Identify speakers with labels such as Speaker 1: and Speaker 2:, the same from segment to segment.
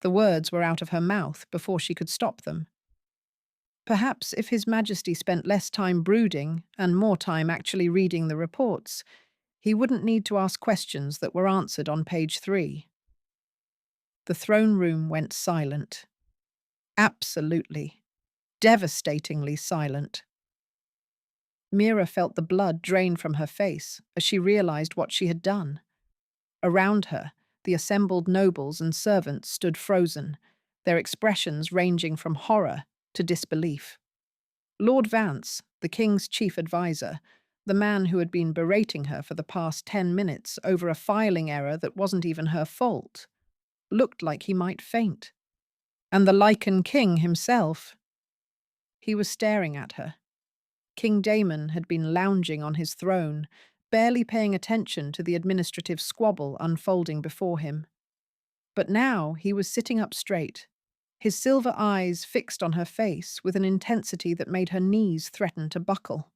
Speaker 1: The words were out of her mouth before she could stop them. Perhaps if His Majesty spent less time brooding and more time actually reading the reports, he wouldn't need to ask questions that were answered on page 3. The throne room went silent. Absolutely, devastatingly silent. Mira felt the blood drain from her face as she realized what she had done. Around her, the assembled nobles and servants stood frozen, their expressions ranging from horror to disbelief. Lord Vance, the king's chief advisor, the man who had been berating her for the past 10 minutes over a filing error that wasn't even her fault, looked like he might faint. And the Lycan king himself. He was staring at her. King Damon had been lounging on his throne, barely paying attention to the administrative squabble unfolding before him. But now he was sitting up straight, his silver eyes fixed on her face with an intensity that made her knees threaten to buckle.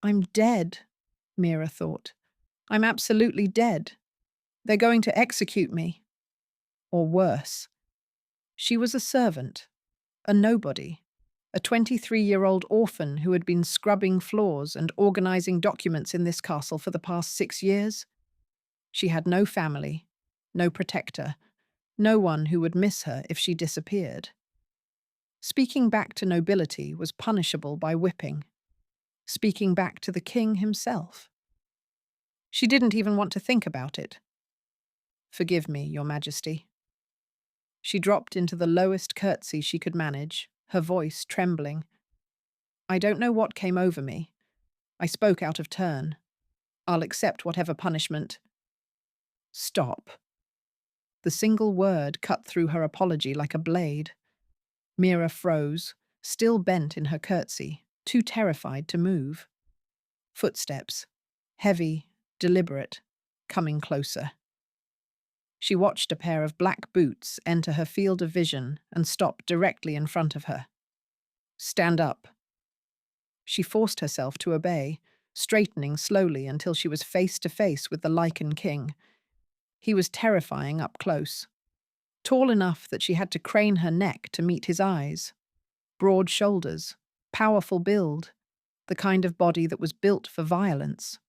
Speaker 1: I'm dead, Mira thought. I'm absolutely dead. They're going to execute me. Or worse. She was a servant, a nobody, a 23-year-old orphan who had been scrubbing floors and organizing documents in this castle for the past 6 years. She had no family, no protector, no one who would miss her if she disappeared. Speaking back to nobility was punishable by whipping. Speaking back to the king himself. She didn't even want to think about it. Forgive me, Your Majesty. She dropped into the lowest curtsy she could manage, her voice trembling. I don't know what came over me. I spoke out of turn. I'll accept whatever punishment. Stop. The single word cut through her apology like a blade. Mira froze, still bent in her curtsy, too terrified to move. Footsteps, heavy, deliberate, coming closer. She watched a pair of black boots enter her field of vision and stop directly in front of her. Stand up. She forced herself to obey, straightening slowly until she was face to face with the Lycan king. He was terrifying up close. Tall enough that she had to crane her neck to meet his eyes. Broad shoulders, powerful build, the kind of body that was built for violence.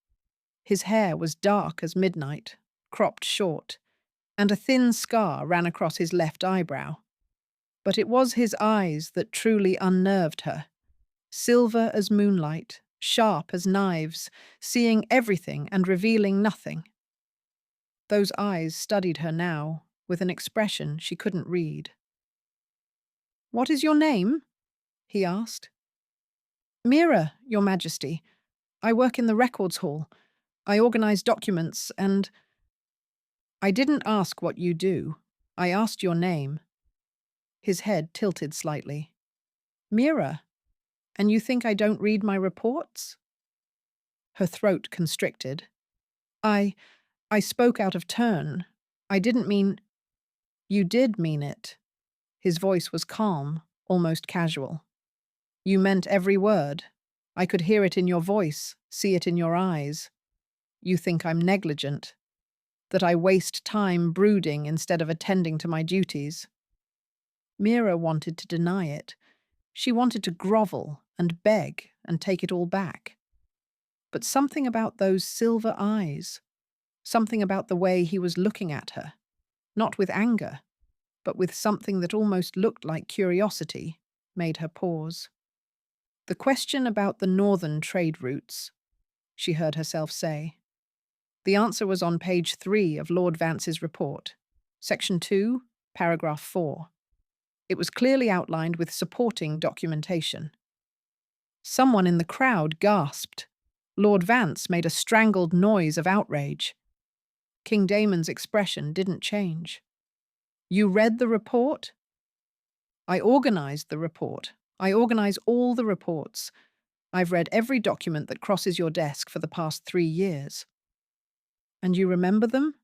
Speaker 1: His hair was dark as midnight, cropped short, and a thin scar ran across his left eyebrow. But it was his eyes that truly unnerved her. Silver as moonlight, sharp as knives, seeing everything and revealing nothing. Those eyes studied her now, with an expression she couldn't read. "What is your name?" he asked. "Mira, Your Majesty. I work in the records hall. I organize documents and—" "I didn't ask what you do. I asked your name." His head tilted slightly. "Mira, and you think I don't read my reports?" Her throat constricted. I spoke out of turn. I didn't mean—" "You did mean it." His voice was calm, almost casual. "You meant every word. I could hear it in your voice, see it in your eyes. You think I'm negligent, that I waste time brooding instead of attending to my duties." Mira wanted to deny it. She wanted to grovel and beg and take it all back. But something about those silver eyes, something about the way he was looking at her, not with anger, but with something that almost looked like curiosity, made her pause. "The question about the northern trade routes," she heard herself say. The answer was on page 3 of Lord Vance's report, section 2, paragraph 4. It was clearly outlined with supporting documentation. Someone in the crowd gasped. Lord Vance made a strangled noise of outrage. King Damon's expression didn't change. "You read the report?" "I organized the report. I organize all the reports. I've read every document that crosses your desk for the past 3 years." "And you remember them?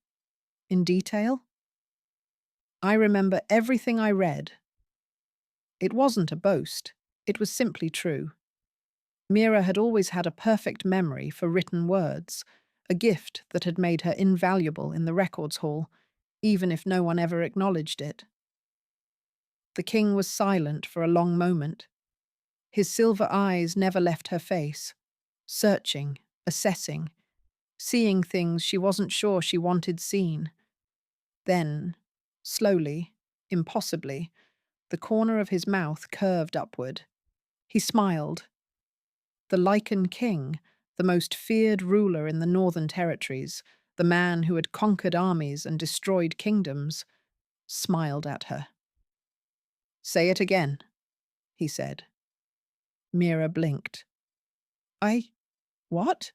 Speaker 1: In detail?" "I remember everything I read." It wasn't a boast. It was simply true. Mira had always had a perfect memory for written words, a gift that had made her invaluable in the records hall, even if no one ever acknowledged it. The king was silent for a long moment. His silver eyes never left her face, searching, assessing, seeing things she wasn't sure she wanted seen. Then, slowly, impossibly, the corner of his mouth curved upward. He smiled. The Lycan king, the most feared ruler in the Northern Territories, the man who had conquered armies and destroyed kingdoms, smiled at her. "Say it again," he said. Mira blinked. What?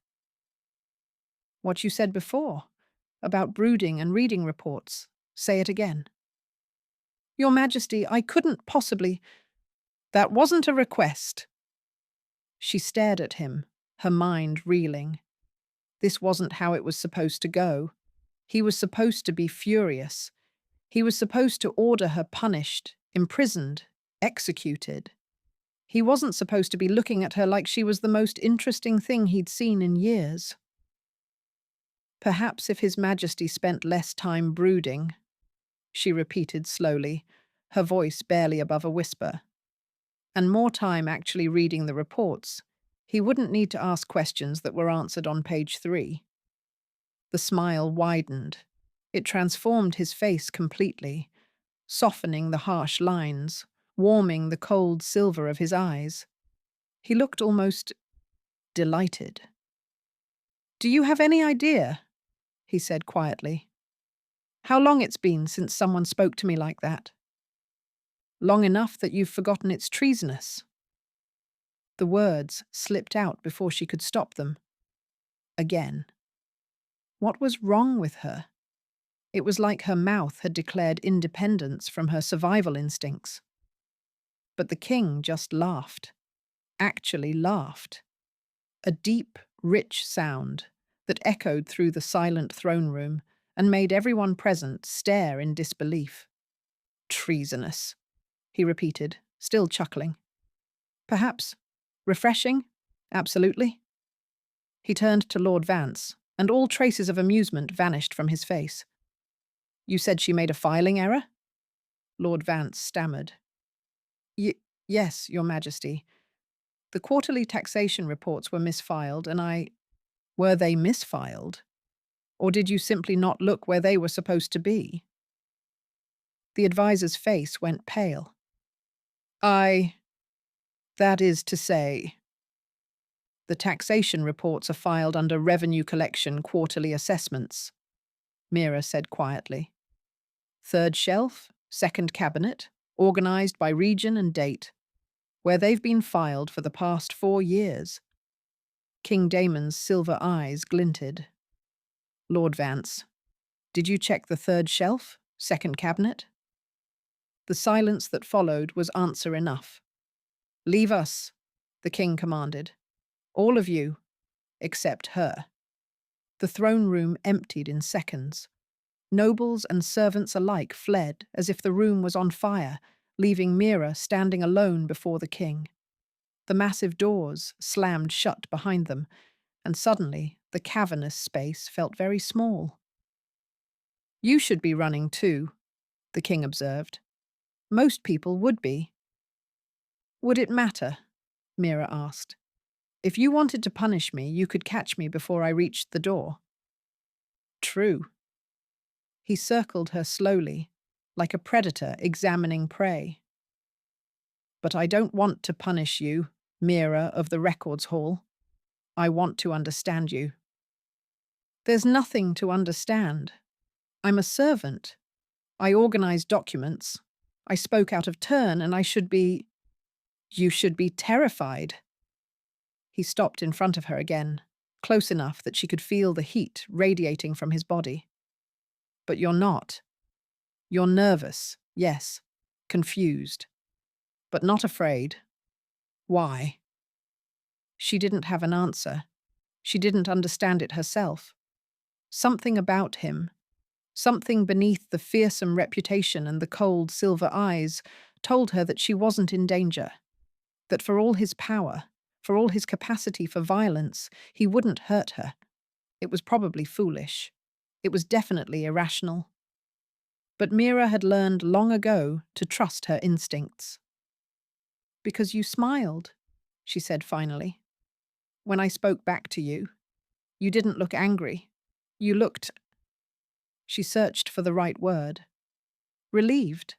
Speaker 1: What you said before, about brooding and reading reports. Say it again." "Your Majesty, I couldn't possibly—" "That wasn't a request." She stared at him, her mind reeling. This wasn't how it was supposed to go. He was supposed to be furious. He was supposed to order her punished, imprisoned, executed. He wasn't supposed to be looking at her like she was the most interesting thing he'd seen in years. "Perhaps if His Majesty spent less time brooding," she repeated slowly, her voice barely above a whisper, "and more time actually reading the reports, he wouldn't need to ask questions that were answered on page 3. The smile widened. It transformed his face completely, softening the harsh lines, warming the cold silver of his eyes. He looked almost delighted. "Do you have any idea?" he said quietly. "How long it's been since someone spoke to me like that? Long enough that you've forgotten it's treasonous." The words slipped out before she could stop them. Again. What was wrong with her? It was like her mouth had declared independence from her survival instincts. But the king just laughed. Actually laughed. A deep, rich sound that echoed through the silent throne room and made everyone present stare in disbelief. "Treasonous," he repeated, still chuckling. "Perhaps. Refreshing? Absolutely." He turned to Lord Vance, and all traces of amusement vanished from his face. "You said she made a filing error?" Lord Vance stammered. Yes, Your Majesty. The quarterly taxation reports were misfiled, and Were they misfiled? Or did you simply not look where they were supposed to be?" The advisor's face went pale. That is to say, the taxation reports are filed under Revenue Collection Quarterly Assessments," Mira said quietly. "Third shelf, second cabinet, organized by region and date, where they've been filed for the past 4 years." King Damon's silver eyes glinted. "Lord Vance, did you check the third shelf, second cabinet?" The silence that followed was answer enough. "Leave us," the king commanded. "All of you, except her." The throne room emptied in seconds. Nobles and servants alike fled as if the room was on fire, leaving Mira standing alone before the king. The massive doors slammed shut behind them, and suddenly the cavernous space felt very small. "You should be running too," the king observed. "Most people would be." "Would it matter?" Mira asked. "If you wanted to punish me, you could catch me before I reached the door." "True." He circled her slowly, like a predator examining prey. "But I don't want to punish you, Mira of the Records Hall. I want to understand you." "There's nothing to understand. I'm a servant. I organize documents. I spoke out of turn, and I should be—" "You should be terrified." He stopped in front of her again, close enough that she could feel the heat radiating from his body. "But you're not. You're nervous, yes, confused, but not afraid. Why?" She didn't have an answer. She didn't understand it herself. Something about him, something beneath the fearsome reputation and the cold silver eyes, told her that she wasn't in danger, that for all his power, for all his capacity for violence, he wouldn't hurt her. It was probably foolish. It was definitely irrational. But Mira had learned long ago to trust her instincts. "Because you smiled," she said finally. "When I spoke back to you, you didn't look angry. You looked—" She searched for the right word. "Relieved.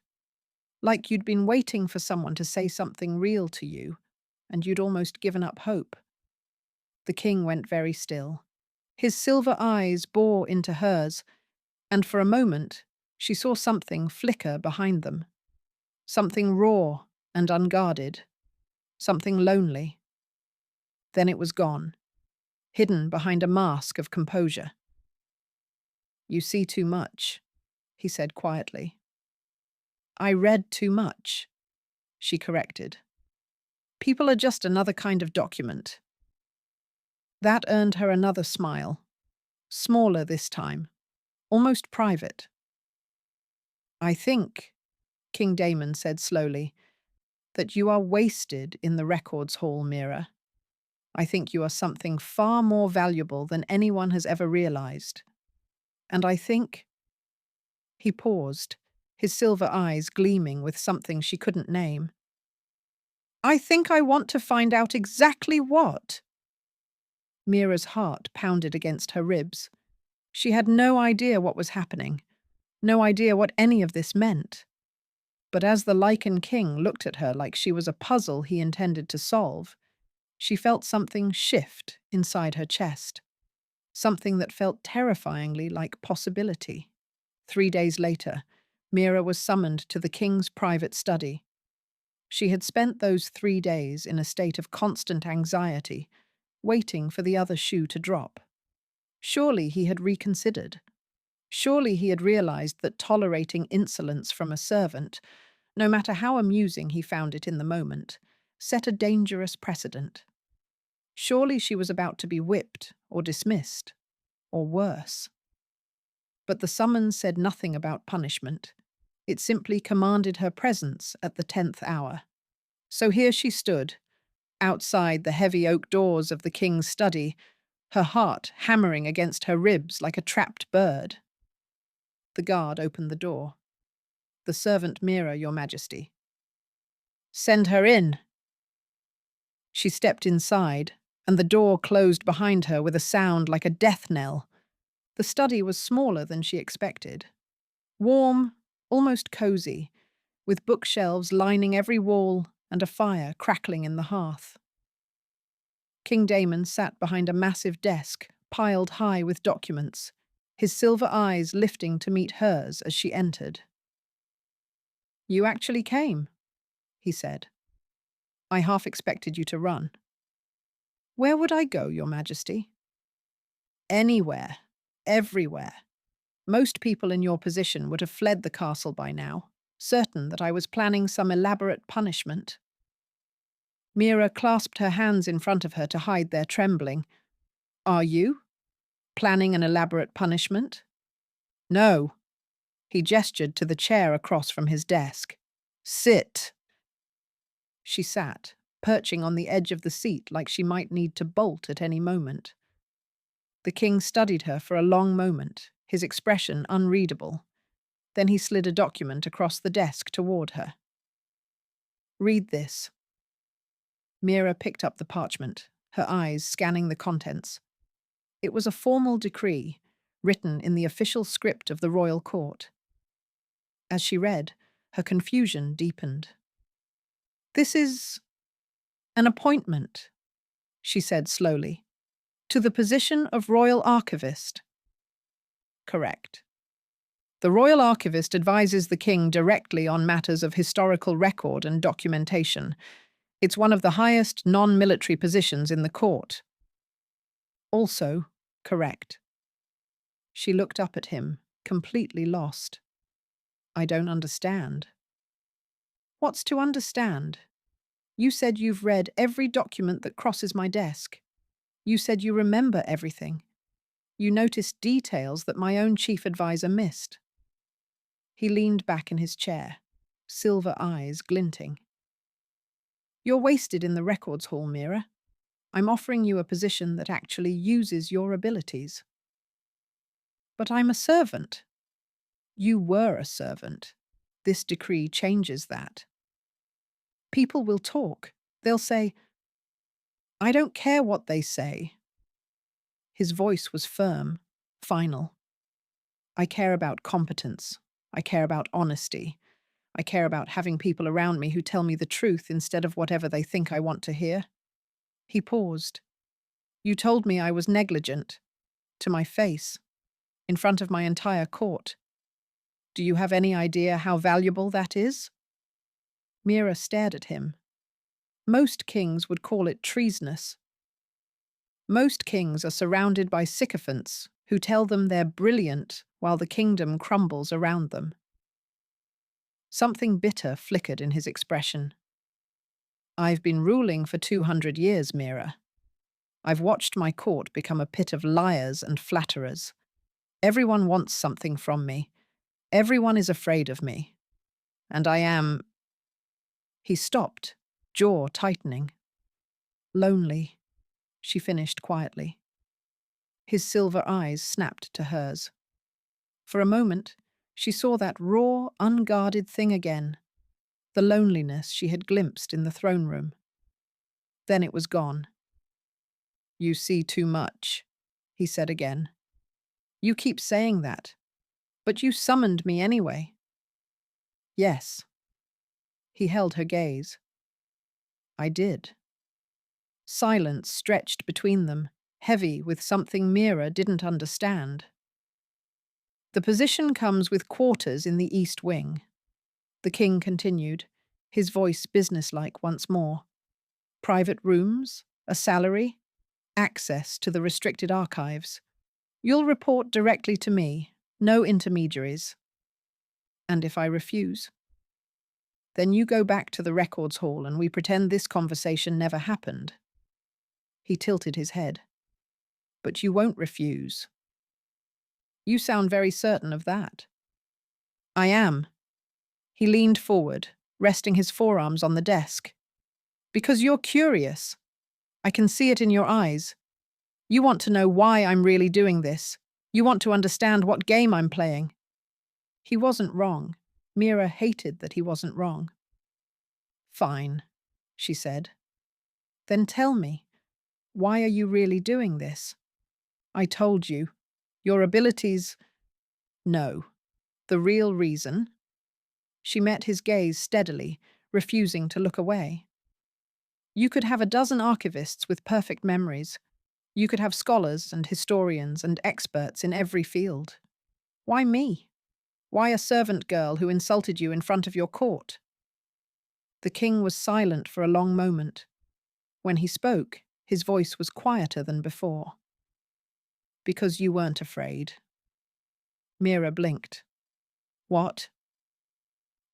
Speaker 1: Like you'd been waiting for someone to say something real to you, and you'd almost given up hope." The king went very still. His silver eyes bore into hers, and for a moment she saw something flicker behind them. Something raw and unguarded. Something lonely. Then it was gone, hidden behind a mask of composure. "You see too much," he said quietly. "I read too much," she corrected. "People are just another kind of document." That earned her another smile, smaller this time, almost private. "I think," King Damon said slowly, "that you are wasted in the records hall, Mira. I think you are something far more valuable than anyone has ever realized. And I think—" He paused, his silver eyes gleaming with something she couldn't name. "I think I want to find out exactly what." Mira's heart pounded against her ribs. She had no idea what was happening, no idea what any of this meant. But as the Lycan king looked at her like she was a puzzle he intended to solve, she felt something shift inside her chest. Something that felt terrifyingly like possibility. 3 days later, Mira was summoned to the king's private study. She had spent those 3 days in a state of constant anxiety, waiting for the other shoe to drop. Surely he had reconsidered. Surely he had realized that tolerating insolence from a servant, no matter how amusing he found it in the moment, set a dangerous precedent. Surely she was about to be whipped or dismissed, or worse. But the summons said nothing about punishment. It simply commanded her presence at the 10th hour. So here she stood, outside the heavy oak doors of the king's study, her heart hammering against her ribs like a trapped bird. The guard opened the door. "The servant Mira, Your Majesty." "Send her in." She stepped inside, and the door closed behind her with a sound like a death knell. The study was smaller than she expected. Warm, almost cozy, with bookshelves lining every wall and a fire crackling in the hearth. King Damon sat behind a massive desk, piled high with documents, his silver eyes lifting to meet hers as she entered. "You actually came," he said. "I half expected you to run." "Where would I go, Your Majesty?" "Anywhere. Everywhere. Most people in your position would have fled the castle by now, certain that I was planning some elaborate punishment." Mira clasped her hands in front of her to hide their trembling. "Are you? Planning an elaborate punishment?" "No." He gestured to the chair across from his desk. "Sit." She sat, perching on the edge of the seat like she might need to bolt at any moment. The king studied her for a long moment, his expression unreadable. Then he slid a document across the desk toward her. "Read this." Mira picked up the parchment, her eyes scanning the contents. It was a formal decree, written in the official script of the royal court. As she read, her confusion deepened. "This is an appointment," she said slowly, "to the position of royal archivist." "Correct." The royal archivist advises the king directly on matters of historical record and documentation. It's one of the highest non-military positions in the court. "Also correct." She looked up at him, completely lost. "I don't understand." "What's to understand? You said you've read every document that crosses my desk. You said you remember everything. You noticed details that my own chief advisor missed." He leaned back in his chair, silver eyes glinting. "You're wasted in the records hall, Mira. I'm offering you a position that actually uses your abilities." "But I'm a servant." You were a servant. This decree changes that. People will talk. They'll say, I don't care what they say. His voice was firm, final. I care about competence. I care about honesty. I care about having people around me who tell me the truth instead of whatever they think I want to hear. He paused. You told me I was negligent. To my face. In front of my entire court. Do you have any idea how valuable that is? Mira stared at him. Most kings would call it treasonous. Most kings are surrounded by sycophants who tell them they're brilliant while the kingdom crumbles around them. Something bitter flickered in his expression. I've been ruling for 200 years, Mira. I've watched my court become a pit of liars and flatterers. Everyone wants something from me. Everyone is afraid of me. And I am... He stopped, jaw tightening. Lonely, she finished quietly. His silver eyes snapped to hers. For a moment, she saw that raw, unguarded thing again, the loneliness she had glimpsed in the throne room. Then it was gone. You see too much, he said again. You keep saying that, but you summoned me anyway. Yes. He held her gaze. I did. Silence stretched between them, heavy with something Mira didn't understand. The position comes with quarters in the East Wing. The king continued, his voice businesslike once more. Private rooms, a salary, access to the restricted archives. You'll report directly to me, no intermediaries. And if I refuse? Then you go back to the records hall and we pretend this conversation never happened. He tilted his head. But you won't refuse. You sound very certain of that. I am. He leaned forward, resting his forearms on the desk. Because you're curious. I can see it in your eyes. You want to know why I'm really doing this. You want to understand what game I'm playing. He wasn't wrong. Mira hated that he wasn't wrong. Fine, she said. Then tell me, why are you really doing this? I told you. Your abilities... No. The real reason? She met his gaze steadily, refusing to look away. You could have a dozen archivists with perfect memories. You could have scholars and historians and experts in every field. Why me? Why a servant girl who insulted you in front of your court? The king was silent for a long moment. When he spoke, his voice was quieter than before. Because you weren't afraid. Mira blinked. What?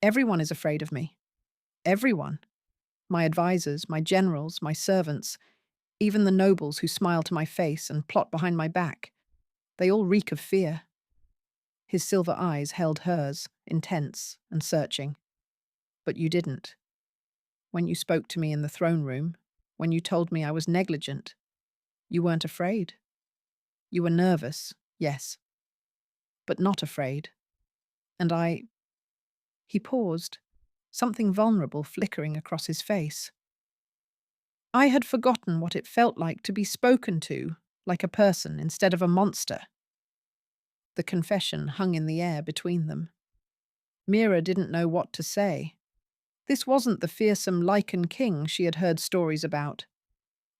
Speaker 1: Everyone is afraid of me. Everyone. My advisors, my generals, my servants, even the nobles who smile to my face and plot behind my back. They all reek of fear. His silver eyes held hers, intense and searching. But you didn't. When you spoke to me in the throne room, when you told me I was negligent, you weren't afraid. You were nervous, yes, but not afraid. And I... He paused, something vulnerable flickering across his face. I had forgotten what it felt like to be spoken to, like a person instead of a monster. The confession hung in the air between them. Mira didn't know what to say. This wasn't the fearsome Lycan king she had heard stories about.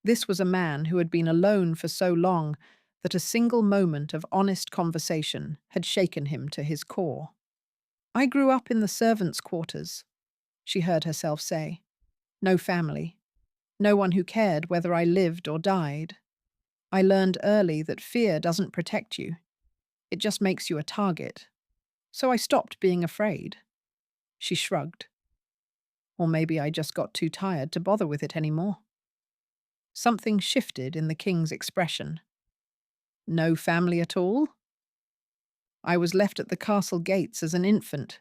Speaker 1: This was a man who had been alone for so long that a single moment of honest conversation had shaken him to his core. I grew up in the servants' quarters, she heard herself say. No family. No one who cared whether I lived or died. I learned early that fear doesn't protect you. It just makes you a target. So I stopped being afraid. She shrugged. Or maybe I just got too tired to bother with it anymore. Something shifted in the king's expression. No family at all? I was left at the castle gates as an infant,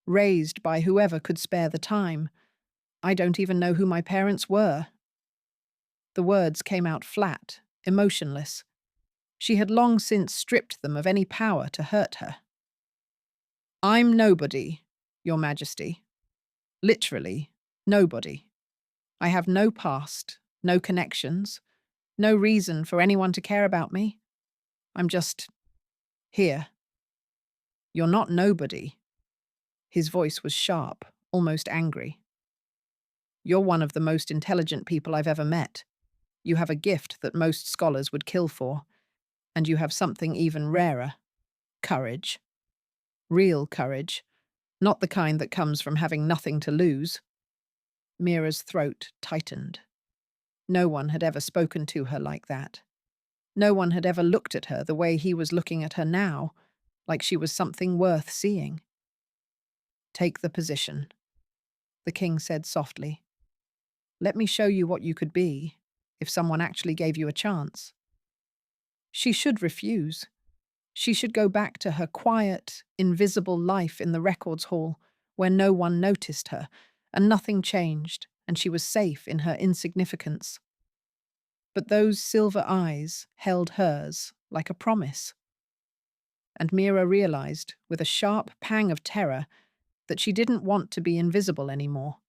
Speaker 1: raised by whoever could spare the time. I don't even know who my parents were. The words came out flat, emotionless. She had long since stripped them of any power to hurt her. I'm nobody, Your Majesty. Literally, nobody. I have no past, no connections, no reason for anyone to care about me. I'm just here. You're not nobody. His voice was sharp, almost angry. You're one of the most intelligent people I've ever met. You have a gift that most scholars would kill for, and you have something even rarer: courage. Real courage, not the kind that comes from having nothing to lose. Mira's throat tightened. No one had ever spoken to her like that. No one had ever looked at her the way he was looking at her now, like she was something worth seeing. Take the position, the king said softly. Let me show you what you could be, if someone actually gave you a chance. She should refuse. She should go back to her quiet, invisible life in the records hall, where no one noticed her, and nothing changed, and she was safe in her insignificance. But those silver eyes held hers like a promise. And Mira realized, with a sharp pang of terror, that she didn't want to be invisible anymore.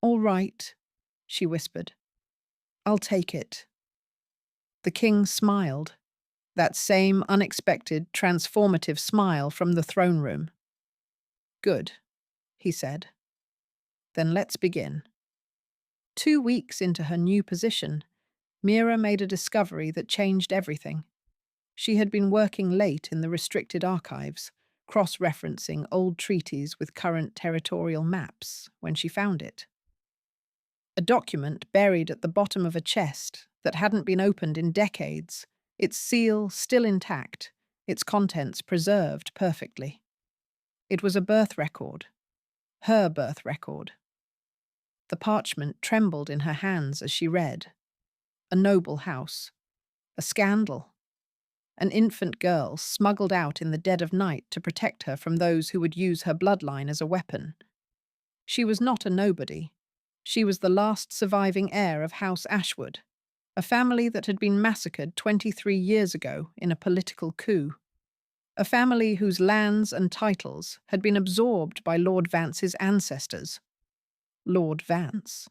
Speaker 1: All right, she whispered. I'll take it. The king smiled, that same unexpected, transformative smile from the throne room. Good, he said. Then let's begin. 2 weeks into her new position, Mira made a discovery that changed everything. She had been working late in the restricted archives, cross-referencing old treaties with current territorial maps, when she found it. A document buried at the bottom of a chest that hadn't been opened in decades, its seal still intact, its contents preserved perfectly. It was a birth record, her birth record. The parchment trembled in her hands as she read. A noble house. A scandal. An infant girl smuggled out in the dead of night to protect her from those who would use her bloodline as a weapon. She was not a nobody. She was the last surviving heir of House Ashwood, a family that had been massacred 23 years ago in a political coup. A family whose lands and titles had been absorbed by Lord Vance's ancestors. Lord Vance.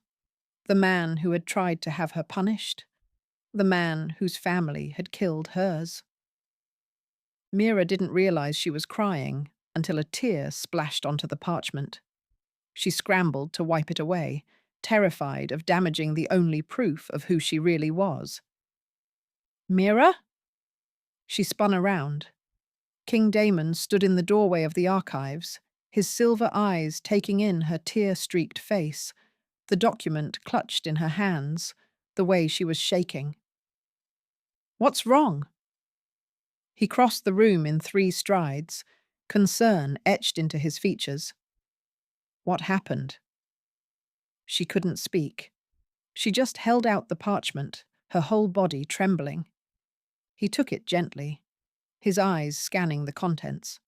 Speaker 1: The man who had tried to have her punished. The man whose family had killed hers. Mira didn't realize she was crying until a tear splashed onto the parchment. She scrambled to wipe it away, terrified of damaging the only proof of who she really was. Mira? She spun around. King Damon stood in the doorway of the archives, his silver eyes taking in her tear-streaked face, the document clutched in her hands, the way she was shaking. What's wrong? He crossed the room in 3 strides, concern etched into his features. What happened? She couldn't speak. She just held out the parchment, her whole body trembling. He took it gently, his eyes scanning the contents.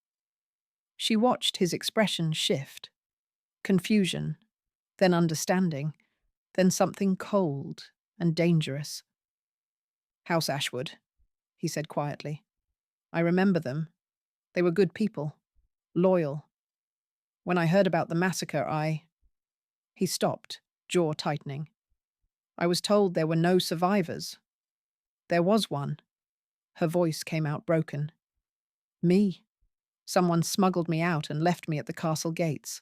Speaker 1: She watched his expression shift. Confusion, then understanding, then something cold and dangerous. House Ashwood, he said quietly. I remember them. They were good people, loyal. When I heard about the massacre, He stopped, jaw tightening. I was told there were no survivors. There was one. Her voice came out broken. Me. Someone smuggled me out and left me at the castle gates,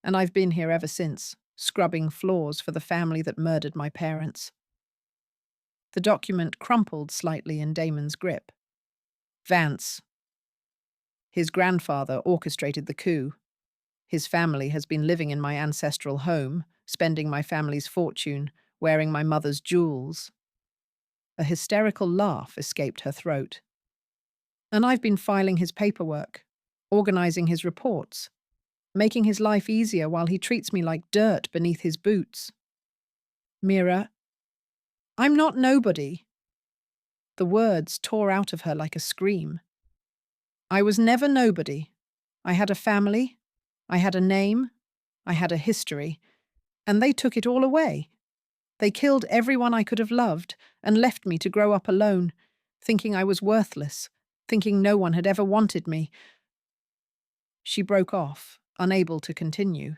Speaker 1: and I've been here ever since, scrubbing floors for the family that murdered my parents. The document crumpled slightly in Damon's grip. Vance. His grandfather orchestrated the coup. His family has been living in my ancestral home, spending my family's fortune, wearing my mother's jewels. A hysterical laugh escaped her throat. And I've been filing his paperwork, organizing his reports, making his life easier while he treats me like dirt beneath his boots. Mira, I'm not nobody. The words tore out of her like a scream. I was never nobody. I had a family, I had a name, I had a history, and they took it all away. They killed everyone I could have loved and left me to grow up alone, thinking I was worthless, thinking no one had ever wanted me. She broke off, unable to continue.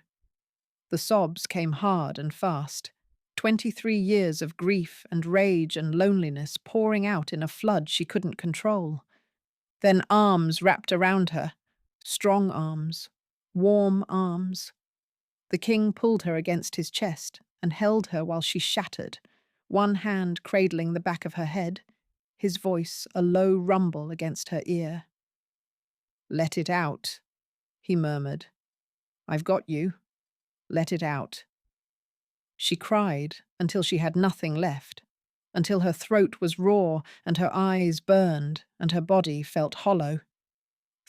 Speaker 1: The sobs came hard and fast. 23 years of grief and rage and loneliness pouring out in a flood she couldn't control. Then arms wrapped around her. Strong arms. Warm arms. The king pulled her against his chest and held her while she shattered, one hand cradling the back of her head, his voice a low rumble against her ear. "Let it out," he murmured. "I've got you. Let it out." She cried until she had nothing left, until her throat was raw and her eyes burned and her body felt hollow.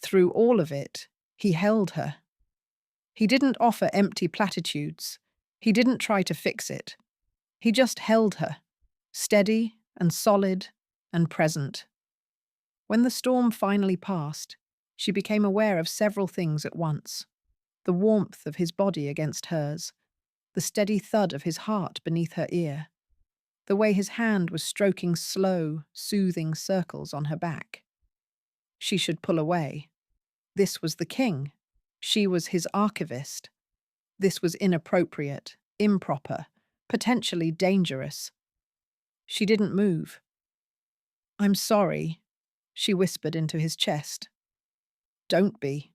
Speaker 1: Through all of it, he held her. He didn't offer empty platitudes. He didn't try to fix it. He just held her, steady and solid and present. When the storm finally passed, she became aware of several things at once. The warmth of his body against hers, the steady thud of his heart beneath her ear, the way his hand was stroking slow, soothing circles on her back. She should pull away. This was the king. She was his archivist. This was inappropriate, improper, potentially dangerous. She didn't move. "I'm sorry," she whispered into his chest. "Don't be."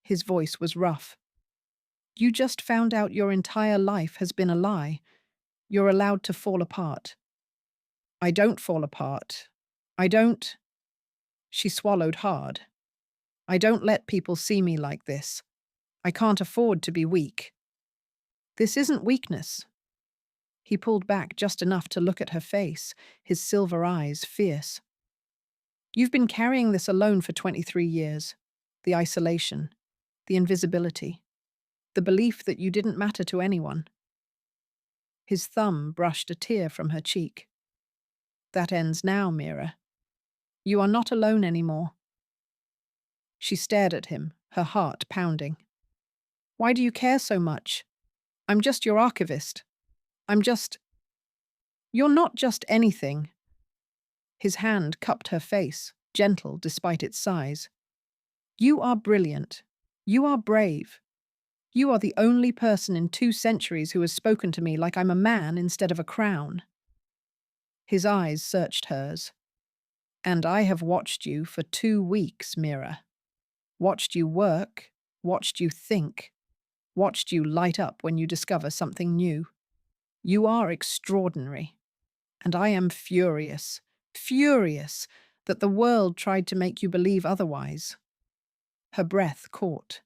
Speaker 1: His voice was rough. "You just found out your entire life has been a lie. You're allowed to fall apart." "I don't fall apart. I don't—" She swallowed hard. "I don't let people see me like this. I can't afford to be weak." "This isn't weakness." He pulled back just enough to look at her face, his silver eyes fierce. "You've been carrying this alone for 23 years. The isolation, the invisibility, the belief that you didn't matter to anyone." His thumb brushed a tear from her cheek. "That ends now, Mira. You are not alone anymore." She stared at him, her heart pounding. "Why do you care so much? I'm just your archivist. I'm just—" "You're not just anything." His hand cupped her face, gentle despite its size. "You are brilliant. You are brave. You are the only person in 2 centuries who has spoken to me like I'm a man instead of a crown." His eyes searched hers. "And I have watched you for 2 weeks, Mira. Watched you work, watched you think, watched you light up when you discover something new. You are extraordinary. And I am furious, furious that the world tried to make you believe otherwise." Her breath caught.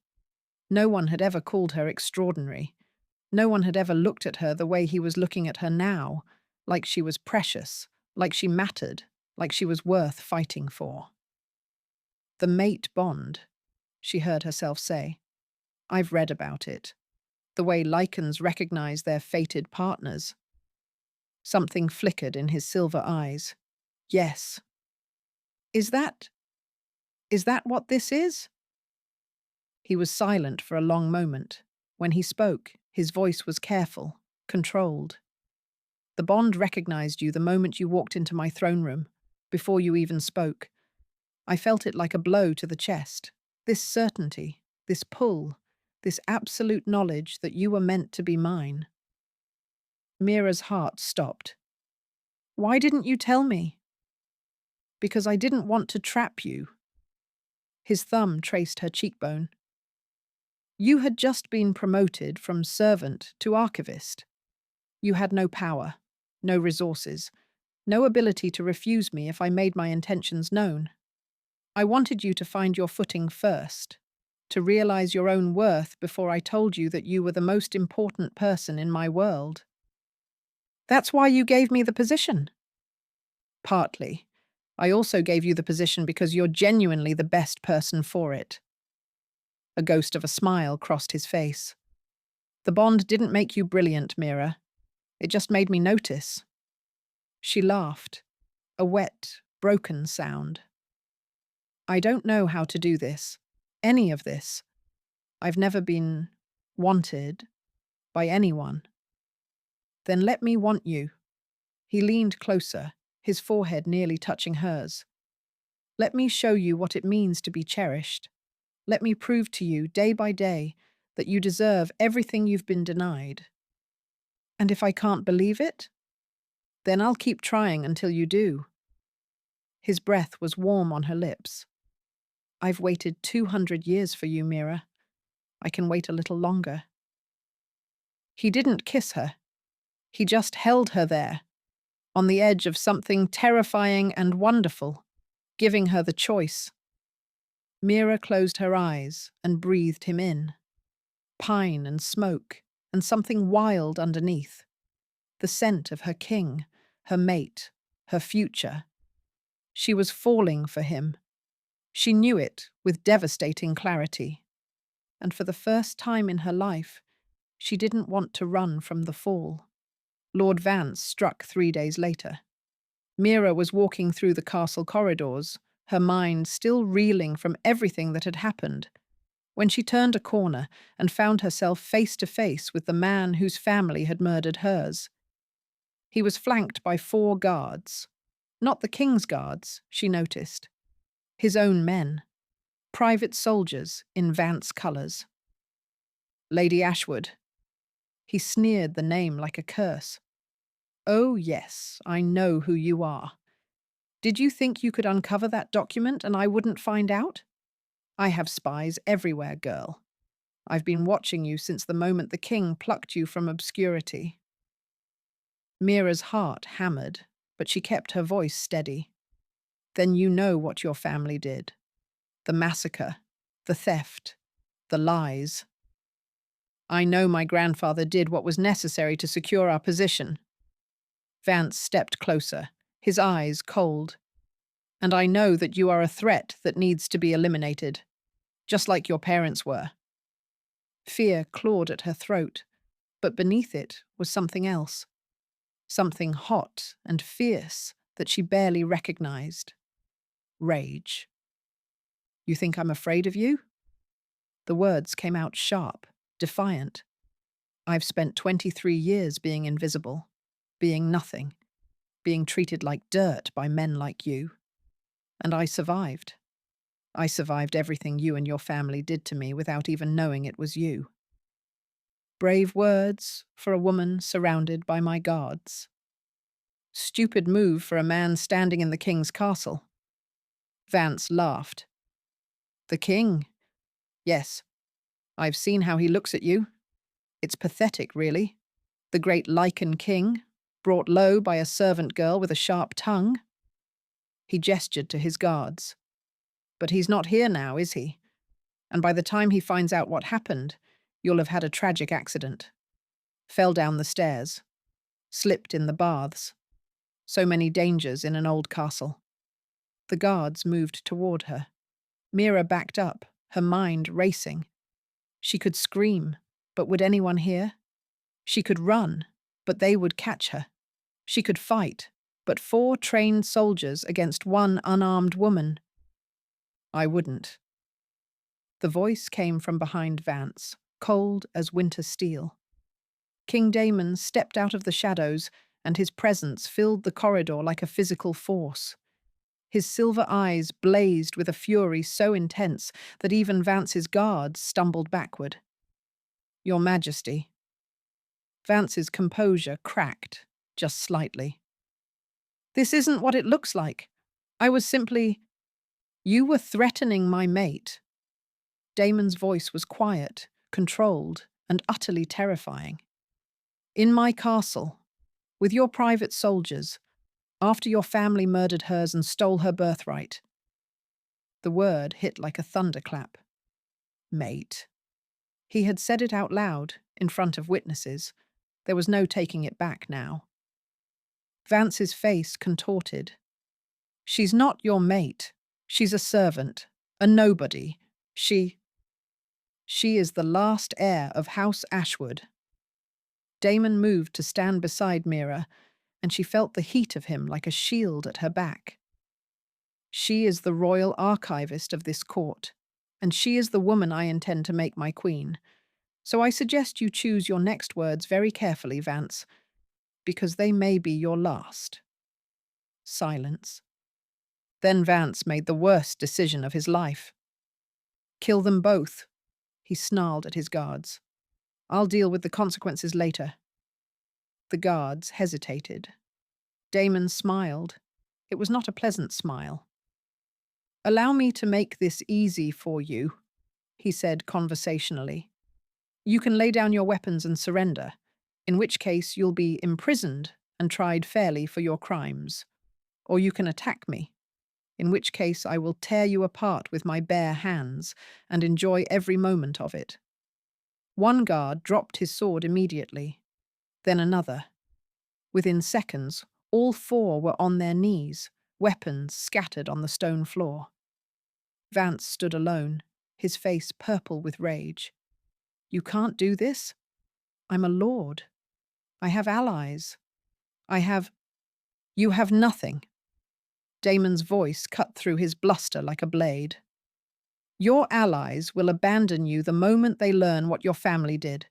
Speaker 1: No one had ever called her extraordinary. No one had ever looked at her the way he was looking at her now, like she was precious, like she mattered, like she was worth fighting for. "The mate bond," she heard herself say. "I've read about it. The way Lycans recognize their fated partners." Something flickered in his silver eyes. "Yes. Is that what this is?" He was silent for a long moment. When he spoke, his voice was careful, controlled. "The bond recognized you the moment you walked into my throne room, before you even spoke. I felt it like a blow to the chest. This certainty, this pull, this absolute knowledge that you were meant to be mine." Mira's heart stopped. "Why didn't you tell me?" "Because I didn't want to trap you." His thumb traced her cheekbone. "You had just been promoted from servant to archivist. You had no power, no resources, no ability to refuse me if I made my intentions known. I wanted you to find your footing first, to realize your own worth before I told you that you were the most important person in my world." "That's why you gave me the position?" "Partly. I also gave you the position because you're genuinely the best person for it." A ghost of a smile crossed his face. "The bond didn't make you brilliant, Mira. It just made me notice." She laughed, a wet, broken sound. "I don't know how to do this, any of this. I've never been wanted by anyone." "Then let me want you." He leaned closer, his forehead nearly touching hers. "Let me show you what it means to be cherished. Let me prove to you, day by day, that you deserve everything you've been denied. And if I can't believe it, then I'll keep trying until you do." His breath was warm on her lips. "I've waited 200 years for you, Mira. I can wait a little longer." He didn't kiss her. He just held her there, on the edge of something terrifying and wonderful, giving her the choice. Mira closed her eyes and breathed him in. Pine and smoke, and something wild underneath. The scent of her king, her mate, her future. She was falling for him. She knew it with devastating clarity. And for the first time in her life, she didn't want to run from the fall. Lord Vance struck 3 days later. Mira was walking through the castle corridors, her mind still reeling from everything that had happened, when she turned a corner and found herself face to face with the man whose family had murdered hers. He was flanked by 4 guards. Not the king's guards, she noticed. His own men. Private soldiers in Vance colours. "Lady Ashwood." He sneered the name like a curse. "Oh, yes, I know who you are. Did you think you could uncover that document and I wouldn't find out? I have spies everywhere, girl. I've been watching you since the moment the king plucked you from obscurity." Mira's heart hammered, but she kept her voice steady. "Then you know what your family did. The massacre, the theft, the lies." "I know my grandfather did what was necessary to secure our position." Vance stepped closer, his eyes cold. "And I know that you are a threat that needs to be eliminated, just like your parents were." Fear clawed at her throat, but beneath it was something else. Something hot and fierce that she barely recognized. Rage. "You think I'm afraid of you?" The words came out sharp, defiant. "I've spent 23 years being invisible, being nothing, being treated like dirt by men like you. And I survived. I survived everything you and your family did to me without even knowing it was you." Brave words for a woman surrounded by my guards. Stupid move for a man standing in the king's castle. Vance laughed. "The king? Yes. I've seen how he looks at you. It's pathetic, really. The great Lycan king, brought low by a servant girl with a sharp tongue." He gestured to his guards. "But he's not here now, is he? And by the time he finds out what happened, you'll have had a tragic accident. Fell down the stairs. Slipped in the baths. So many dangers in an old castle." The guards moved toward her. Mira backed up, her mind racing. She could scream, but would anyone hear? She could run, but they would catch her. She could fight, but 4 trained soldiers against 1 unarmed woman. "I wouldn't." The voice came from behind Vance, cold as winter steel. King Damon stepped out of the shadows, and his presence filled the corridor like a physical force. His silver eyes blazed with a fury so intense that even Vance's guards stumbled backward. "Your Majesty." Vance's composure cracked, just slightly. "This isn't what it looks like. I was simply—" "You were threatening my mate." Damon's voice was quiet, controlled, and utterly terrifying. "In my castle, with your private soldiers, after your family murdered hers and stole her birthright." The word hit like a thunderclap. Mate. He had said it out loud, in front of witnesses. There was no taking it back now. Vance's face contorted. "She's not your mate. She's a servant, a nobody. She is the last heir of House Ashwood." Damon moved to stand beside Mira, and she felt the heat of him like a shield at her back. "She is the royal archivist of this court, and she is the woman I intend to make my queen. So I suggest you choose your next words very carefully, Vance, because they may be your last." Silence. Then Vance made the worst decision of his life. Kill them both, he snarled at his guards. I'll deal with the consequences later. The guards hesitated. Damon smiled. It was not a pleasant smile. Allow me to make this easy for you, he said conversationally. You can lay down your weapons and surrender, in which case you'll be imprisoned and tried fairly for your crimes. Or you can attack me, in which case I will tear you apart with my bare hands and enjoy every moment of it. One guard dropped his sword immediately, then another. Within seconds, all four were on their knees, weapons scattered on the stone floor. Vance stood alone, his face purple with rage. You can't do this? I'm a lord. I have allies. You have nothing. Damon's voice cut through his bluster like a blade. Your allies will abandon you the moment they learn what your family did.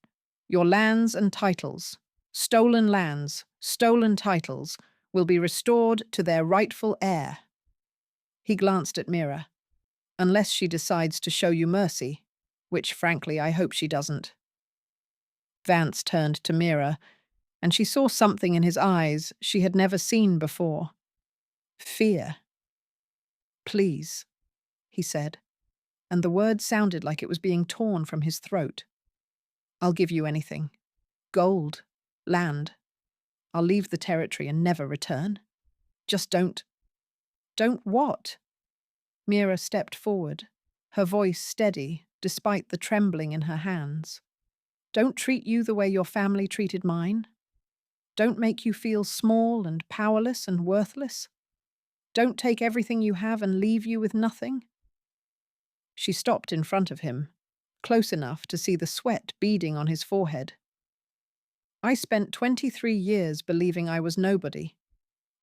Speaker 1: Your lands and titles, stolen lands, stolen titles, will be restored to their rightful heir. He glanced at Mira. Unless she decides to show you mercy, which frankly I hope she doesn't. Vance turned to Mira, and she saw something in his eyes she had never seen before. Fear. Please, he said, and the word sounded like it was being torn from his throat. I'll give you anything. Gold. Land. I'll leave the territory and never return. Just don't. Don't what? Mira stepped forward, her voice steady despite the trembling in her hands. Don't treat you the way your family treated mine. Don't make you feel small and powerless and worthless. Don't take everything you have and leave you with nothing. She stopped in front of him, close enough to see the sweat beading on his forehead. I spent 23 years believing I was nobody,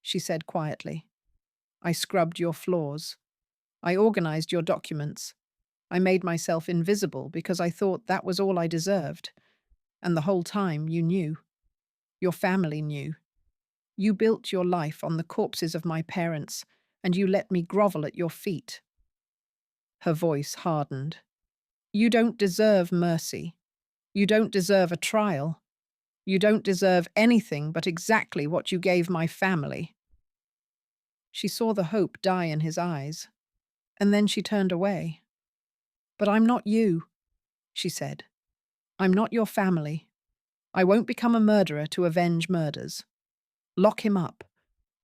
Speaker 1: she said quietly. I scrubbed your floors. I organized your documents. I made myself invisible because I thought that was all I deserved. And the whole time you knew. Your family knew. You built your life on the corpses of my parents, and you let me grovel at your feet. Her voice hardened. You don't deserve mercy. You don't deserve a trial. You don't deserve anything but exactly what you gave my family. She saw the hope die in his eyes, and then she turned away. But I'm not you, she said. I'm not your family. I won't become a murderer to avenge murders. Lock him up.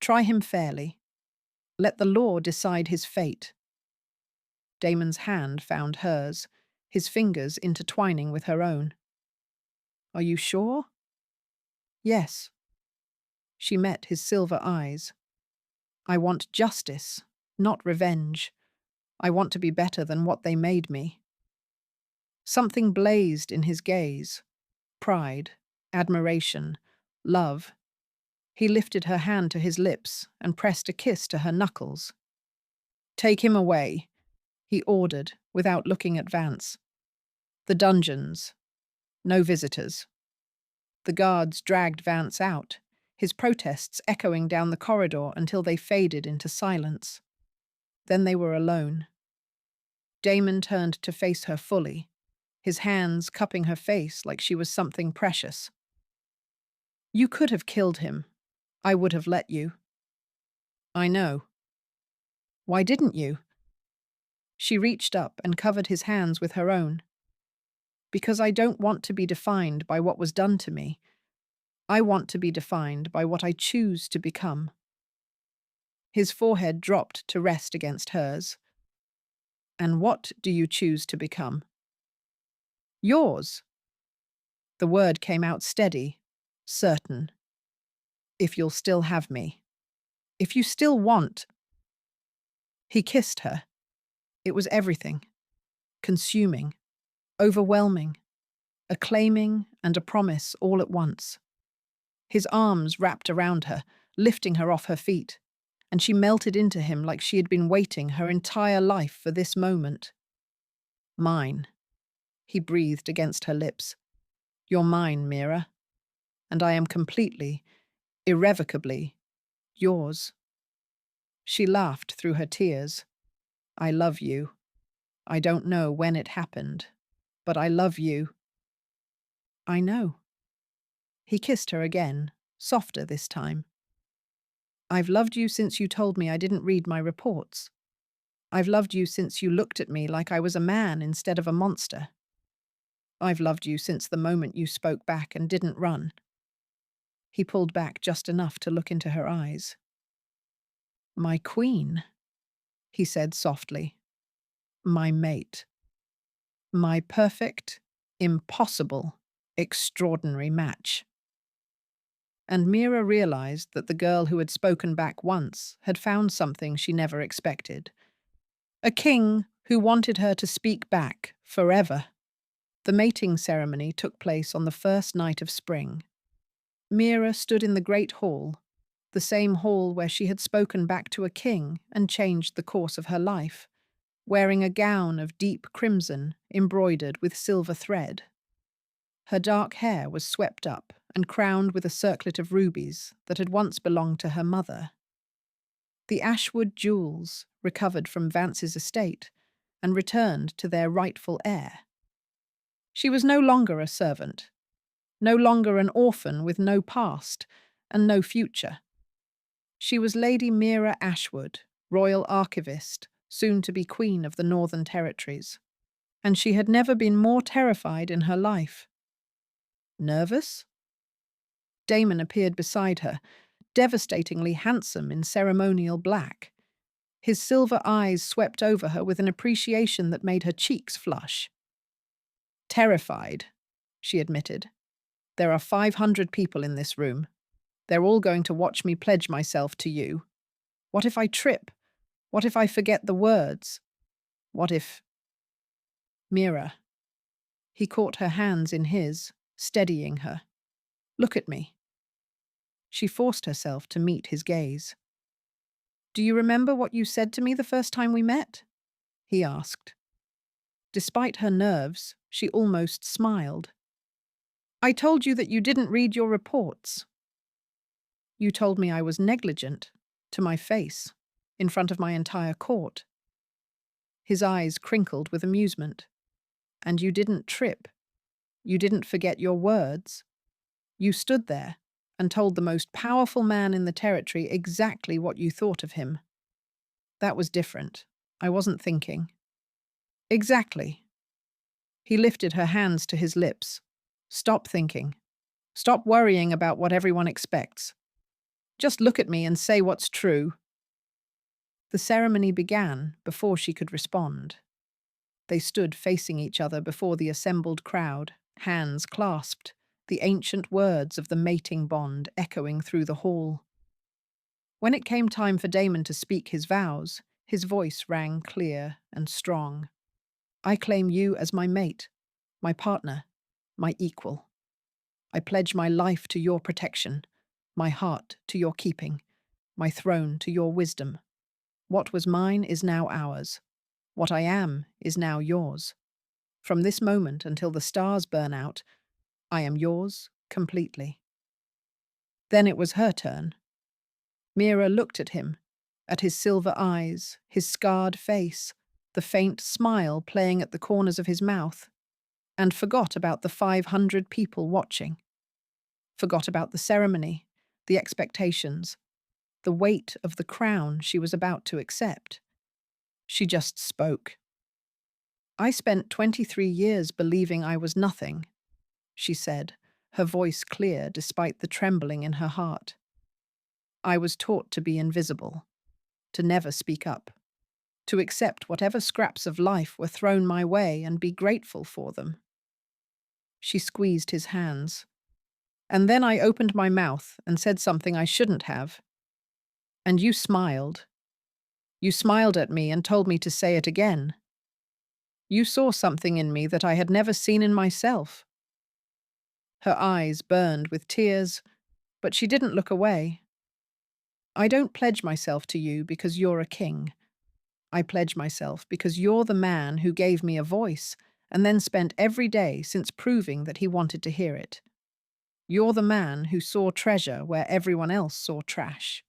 Speaker 1: Try him fairly. Let the law decide his fate. Damon's hand found hers, his fingers intertwining with her own. Are you sure? Yes. She met his silver eyes. I want justice, not revenge. I want to be better than what they made me. Something blazed in his gaze. Pride, admiration, love. He lifted her hand to his lips and pressed a kiss to her knuckles. Take him away, he ordered without looking at Vance. The dungeons. No visitors. The guards dragged Vance out, his protests echoing down the corridor until they faded into silence. Then they were alone. Damon turned to face her fully, his hands cupping her face like she was something precious. You could have killed him. I would have let you. I know. Why didn't you? She reached up and covered his hands with her own. Because I don't want to be defined by what was done to me. I want to be defined by what I choose to become. His forehead dropped to rest against hers. And what do you choose to become? Yours. The word came out steady, certain. If you'll still have me. If you still want. He kissed her. It was everything. Consuming. Overwhelming. A claiming and a promise all at once. His arms wrapped around her, lifting her off her feet, and she melted into him like she had been waiting her entire life for this moment. Mine. He breathed against her lips. You're mine, Mira. And I am completely, irrevocably, yours. She laughed through her tears. I love you. I don't know when it happened, but I love you. I know. He kissed her again, softer this time. I've loved you since you told me I didn't read my reports. I've loved you since you looked at me like I was a man instead of a monster. I've loved you since the moment you spoke back and didn't run. He pulled back just enough to look into her eyes. My queen, he said softly. My mate. My perfect, impossible, extraordinary match. And Mira realized that the girl who had spoken back once had found something she never expected. A king who wanted her to speak back forever. The mating ceremony took place on the first night of spring. Mira stood in the great hall, the same hall where she had spoken back to a king and changed the course of her life, wearing a gown of deep crimson embroidered with silver thread. Her dark hair was swept up and crowned with a circlet of rubies that had once belonged to her mother. The Ashwood jewels recovered from Vance's estate and returned to their rightful heir. She was no longer a servant, no longer an orphan with no past and no future. She was Lady Mira Ashwood, Royal Archivist, soon to be Queen of the Northern Territories. And she had never been more terrified in her life. Nervous? Damon appeared beside her, devastatingly handsome in ceremonial black. His silver eyes swept over her with an appreciation that made her cheeks flush. Terrified, she admitted. There are 500 people in this room. They're all going to watch me pledge myself to you. What if I trip? What if I forget the words? What if... Mira. He caught her hands in his, steadying her. Look at me. She forced herself to meet his gaze. Do you remember what you said to me the first time we met? He asked. Despite her nerves, she almost smiled. I told you that you didn't read your reports. You told me I was negligent, to my face, in front of my entire court. His eyes crinkled with amusement. And you didn't trip. You didn't forget your words. You stood there and told the most powerful man in the territory exactly what you thought of him. That was different. I wasn't thinking. Exactly. He lifted her hands to his lips. Stop thinking. Stop worrying about what everyone expects. Just look at me and say what's true. The ceremony began before she could respond. They stood facing each other before the assembled crowd, hands clasped, the ancient words of the mating bond echoing through the hall. When it came time for Damon to speak his vows, his voice rang clear and strong. I claim you as my mate, my partner, my equal. I pledge my life to your protection, my heart to your keeping, my throne to your wisdom. What was mine is now ours. What I am is now yours. From this moment until the stars burn out, I am yours completely. Then it was her turn. Mira looked at him, at his silver eyes, his scarred face, the faint smile playing at the corners of his mouth, and forgot about the 500 people watching. Forgot about the ceremony, the expectations, the weight of the crown she was about to accept. She just spoke. I spent 23 years believing I was nothing, she said, her voice clear despite the trembling in her heart. I was taught to be invisible, to never speak up, to accept whatever scraps of life were thrown my way and be grateful for them. She squeezed his hands. And then I opened my mouth and said something I shouldn't have. And you smiled. You smiled at me and told me to say it again. You saw something in me that I had never seen in myself. Her eyes burned with tears, but she didn't look away. I don't pledge myself to you because you're a king. I pledge myself because you're the man who gave me a voice and then spent every day since proving that he wanted to hear it. You're the man who saw treasure where everyone else saw trash.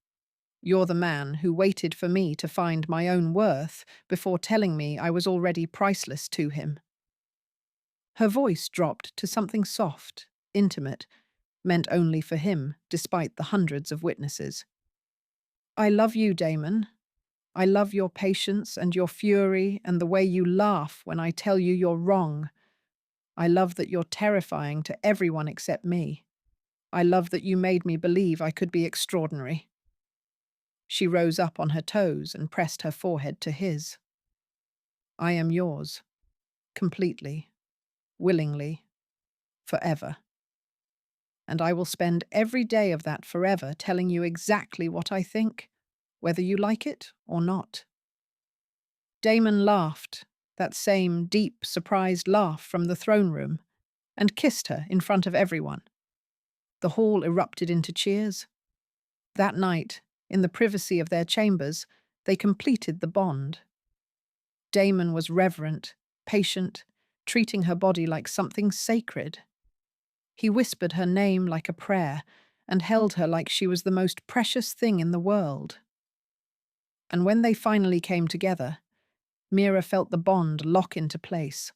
Speaker 1: You're the man who waited for me to find my own worth before telling me I was already priceless to him. Her voice dropped to something soft, intimate, meant only for him, despite the hundreds of witnesses. I love you, Damon. I love your patience and your fury and the way you laugh when I tell you you're wrong. I love that you're terrifying to everyone except me. I love that you made me believe I could be extraordinary. She rose up on her toes and pressed her forehead to his. I am yours, completely, willingly, forever. And I will spend every day of that forever telling you exactly what I think, whether you like it or not. Damon laughed, that same deep, surprised laugh from the throne room, and kissed her in front of everyone. The hall erupted into cheers. That night, in the privacy of their chambers, they completed the bond. Damon was reverent, patient, treating her body like something sacred. He whispered her name like a prayer and held her like she was the most precious thing in the world. And when they finally came together, Mira felt the bond lock into place,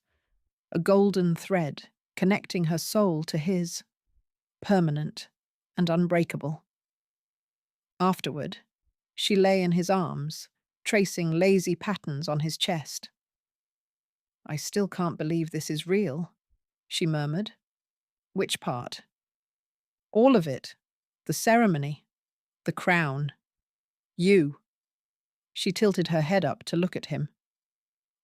Speaker 1: a golden thread connecting her soul to his, permanent and unbreakable. Afterward, she lay in his arms, tracing lazy patterns on his chest. I still can't believe this is real, she murmured. Which part? All of it. The ceremony. The crown. You. She tilted her head up to look at him.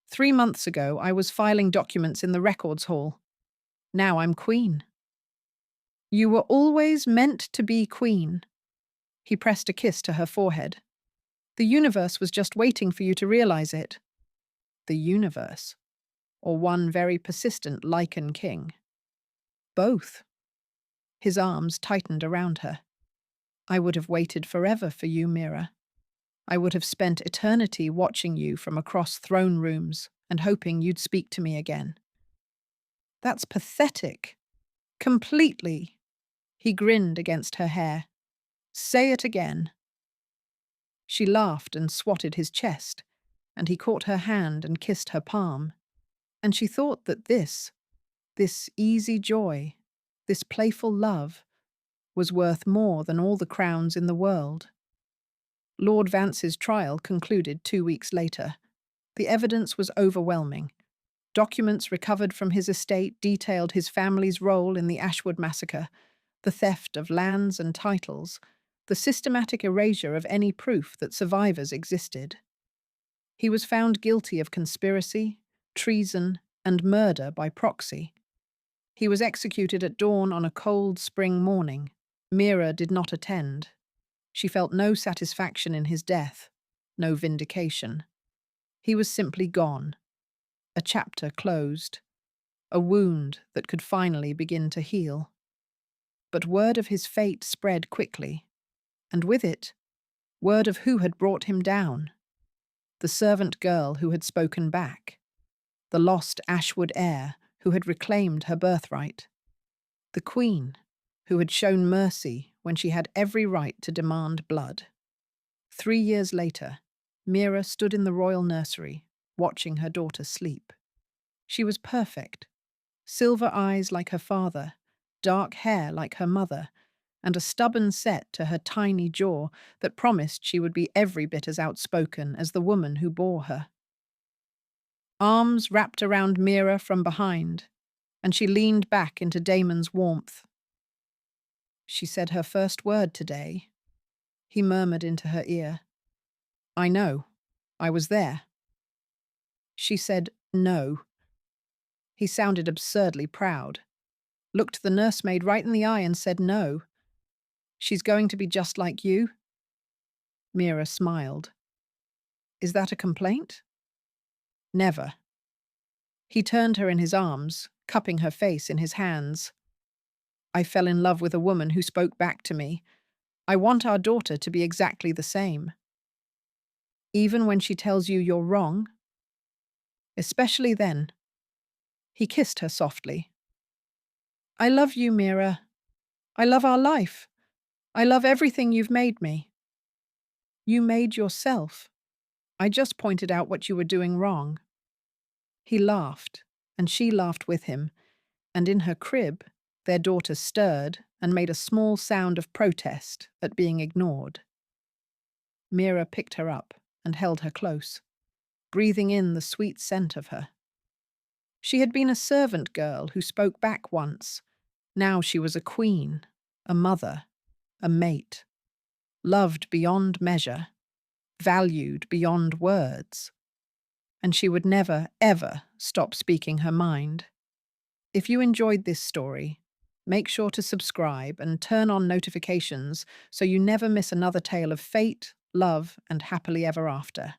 Speaker 1: 3 months ago, I was filing documents in the records hall. Now I'm queen. You were always meant to be queen. He pressed a kiss to her forehead. The universe was just waiting for you to realize it. The universe. Or one very persistent Lycan king. Both. His arms tightened around her. I would have waited forever for you, Mira. I would have spent eternity watching you from across throne rooms and hoping you'd speak to me again. That's pathetic. Completely. He grinned against her hair. Say it again. She laughed and swatted his chest, and he caught her hand and kissed her palm. And she thought that this easy joy, this playful love, was worth more than all the crowns in the world. Lord Vance's trial concluded 2 weeks later. The evidence was overwhelming. Documents recovered from his estate detailed his family's role in the Ashwood massacre, the theft of lands and titles, the systematic erasure of any proof that survivors existed. He was found guilty of conspiracy, treason, and murder by proxy. He was executed at dawn on a cold spring morning. Mira did not attend. She felt no satisfaction in his death, no vindication. He was simply gone. A chapter closed. A wound that could finally begin to heal. But word of his fate spread quickly, and with it, word of who had brought him down. The servant girl who had spoken back. The lost Ashwood heir who had reclaimed her birthright. The queen who had shown mercy when she had every right to demand blood. 3 years later, Mira stood in the royal nursery, watching her daughter sleep. She was perfect. Silver eyes like her father, dark hair like her mother, and a stubborn set to her tiny jaw that promised she would be every bit as outspoken as the woman who bore her. Arms wrapped around Mira from behind, and she leaned back into Damon's warmth. She said her first word today. He murmured into her ear. I know. I was there. She said no. He sounded absurdly proud, looked the nursemaid right in the eye and said no. She's going to be just like you? Mira smiled. Is that a complaint? Never. He turned her in his arms, cupping her face in his hands. I fell in love with a woman who spoke back to me. I want our daughter to be exactly the same. Even when she tells you you're wrong? Especially then. He kissed her softly. I love you, Mira. I love our life. I love everything you've made me. You made yourself. I just pointed out what you were doing wrong. He laughed, and she laughed with him, and in her crib, their daughter stirred and made a small sound of protest at being ignored. Mira picked her up and held her close, breathing in the sweet scent of her. She had been a servant girl who spoke back once. Now she was a queen, a mother, a mate, loved beyond measure, valued beyond words. And she would never, ever stop speaking her mind. If you enjoyed this story, make sure to subscribe and turn on notifications so you never miss another tale of fate, love, and happily ever after.